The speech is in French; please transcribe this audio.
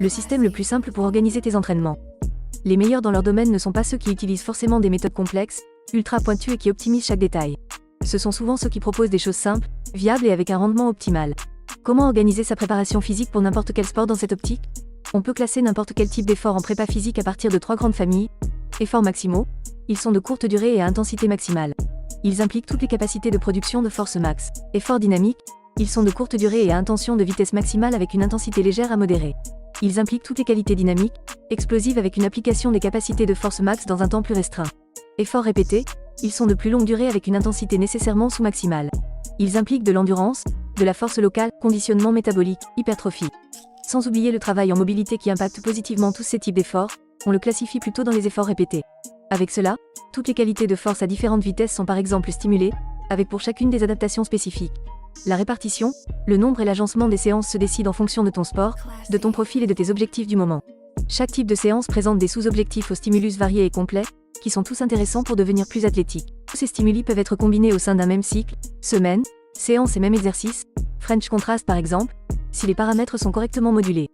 le système le plus simple pour organiser tes entraînements. Les meilleurs dans leur domaine ne sont pas ceux qui utilisent forcément des méthodes complexes, ultra pointues et qui optimisent chaque détail. Ce sont souvent ceux qui proposent des choses simples, viables et avec un rendement optimal. Comment organiser sa préparation physique pour n'importe quel sport dans cette optique? On peut classer n'importe quel type d'effort en prépa physique à partir de 3 grandes familles. Efforts maximaux. Ils sont de courte durée et à intensité maximale. Ils impliquent toutes les capacités de production de force max. Efforts dynamiques. Ils sont de courte durée et à intention de vitesse maximale avec une intensité légère à modérée. Ils impliquent toutes les qualités dynamiques, explosives avec une application des capacités de force max dans un temps plus restreint. Efforts répétés. Ils sont de plus longue durée avec une intensité nécessairement sous-maximale. Ils impliquent de l'endurance, de la force locale, conditionnement métabolique, hypertrophie. Sans oublier le travail en mobilité qui impacte positivement tous ces types d'efforts, on le classifie plutôt dans les efforts répétés. Avec cela, toutes les qualités de force à différentes vitesses sont par exemple stimulées, avec pour chacune des adaptations spécifiques. La répartition, le nombre et l'agencement des séances se décident en fonction de ton sport, de ton profil et de tes objectifs du moment. Chaque type de séance présente des sous-objectifs aux stimulus variés et complets, qui sont tous intéressants pour devenir plus athlétique. Tous ces stimuli peuvent être combinés au sein d'un même cycle, semaine, séance et même exercice, French contrast par exemple, si les paramètres sont correctement modulés.